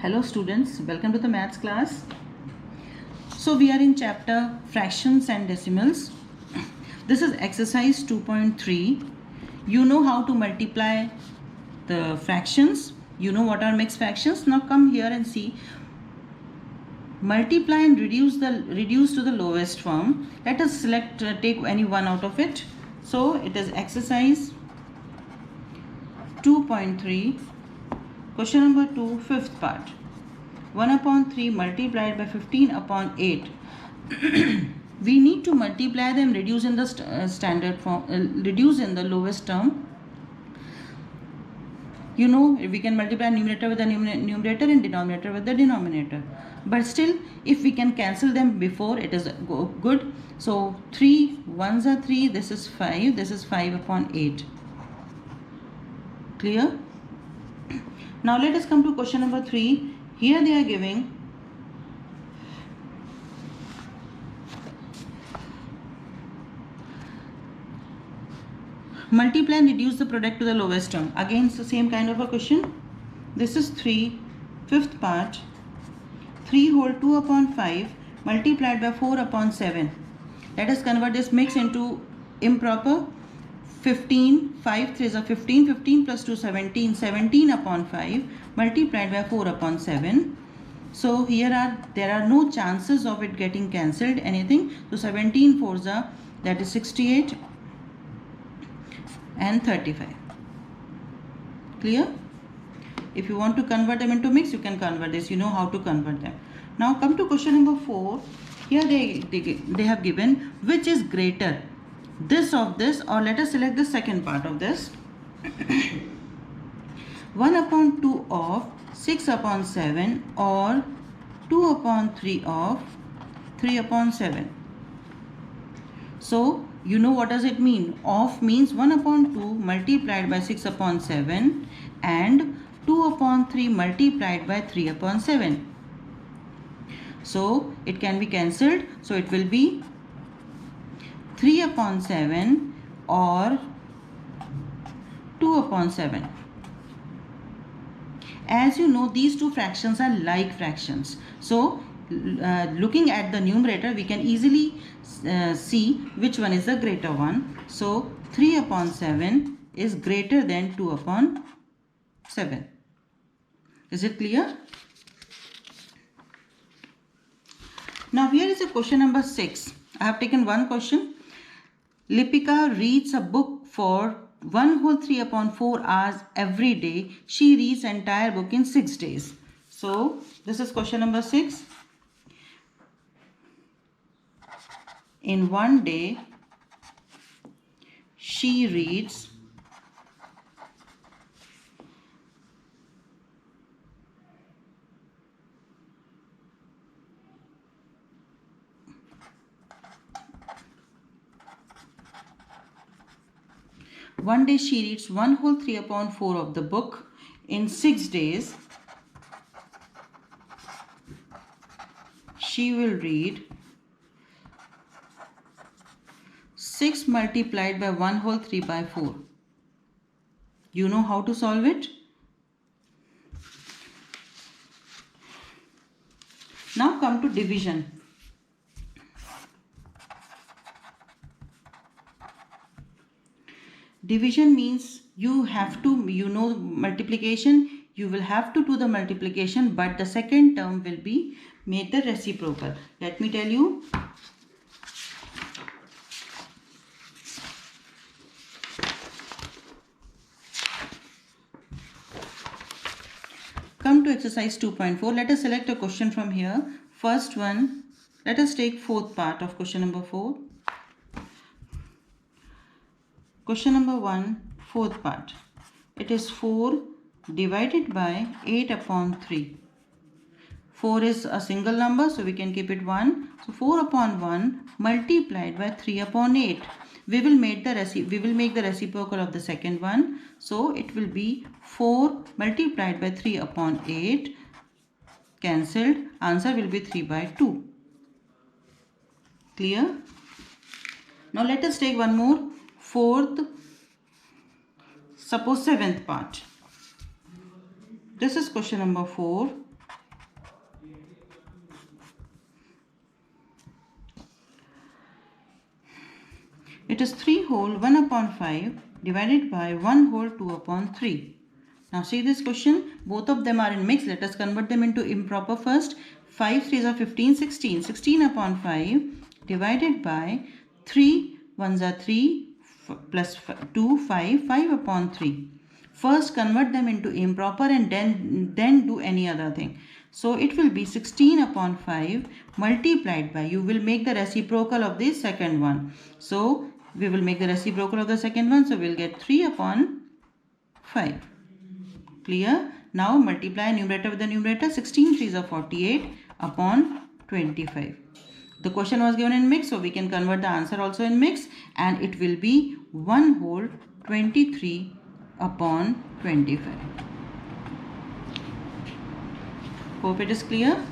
Hello students, welcome to the maths class. So we are in chapter fractions and decimals. This is exercise 2.3. You know how to multiply the fractions. You know what are mixed fractions. Now come here and see. Multiply and reduce to the lowest form. Let us select take any one out of it. So it is exercise 2.3. Question number 2, fifth part. 1 upon 3 multiplied by 15 upon 8. We need to multiply them, reduce in the standard form, reduce in the lowest term. You know, we can multiply numerator with the numerator and denominator with the denominator. But still, if we can cancel them before, it is good. So 3 ones are 3, this is 5, this is 5 upon 8. Clear? Now let us come to question number 3. Here they are giving multiply and reduce the product to the lowest term. Again, it's the same kind of a question. This is 3, fifth part. 3 whole 2 upon 5 multiplied by 4 upon 7. Let us convert this mix into improper. 15, 5 3s are 15, 15 plus 2, 17, 17 upon 5 multiplied by 4 upon 7. So here there are no chances of it getting cancelled anything. So 17 4s are, that is 68 and 35. Clear? If you want to convert them into mix, you can convert this. You know how to convert them. Now come to question number 4. Here they have given which is greater, this of this, or let us select the second part of this. 1 upon 2 of 6 upon 7 or 2 upon 3 of 3 upon 7. So you know what does it mean? Of means 1 upon 2 multiplied by 6 upon 7 and 2 upon 3 multiplied by 3 upon 7. So it can be cancelled. So it will be 3 upon 7 or 2 upon 7. As you know, these two fractions are like fractions. So looking at the numerator, we can easily see which one is the greater one. So 3 upon 7 is greater than 2 upon 7. Is it clear? Now here is a question number 6. I have taken one question. Lipika reads a book for 1 whole 3 upon 4 hours every day. She reads entire book in 6 days. So this is question number 6. In one day, she reads one day she reads 1 whole 3 upon 4 of the book. In 6 days, she will read 6 multiplied by 1 whole 3 by 4. You know how to solve it? Now come to division. Division means you have to, multiplication, you will have to do the multiplication, but the second term will be made the reciprocal. Let me tell you. Come to exercise 2.4. Let us select a question from here. First one, let us take fourth part of question number 4. Question number 1, fourth part. It is 4 divided by 8 upon 3. 4 is a single number, so we can keep it 1. So 4 upon 1 multiplied by 3 upon 8. We will make the reciprocal of the second one. So it will be 4 multiplied by 3 upon 8. Cancelled. Answer will be 3 by 2. Clear? Now let us take one more. Fourth, suppose seventh part. This is question number 4. It is 3 whole 1 upon 5 divided by 1 whole 2 upon 3. Now see this question, both of them are in mix. Let us convert them into improper first. 5 3s are 15, 16. 16 upon 5 divided by 3 1s are 3 plus 2, 5, 5 upon 3. First convert them into improper and then do any other thing. So it will be 16 upon 5 multiplied by, you will make the reciprocal of the second one. So we will make the reciprocal of the second one. So we will get 3 upon 5. Clear? Now multiply numerator with the numerator. 16 3s are 48 upon 25. The question was given in mix, so we can convert the answer also in mix, and it will be 1 whole 23 upon 25. Hope it is clear.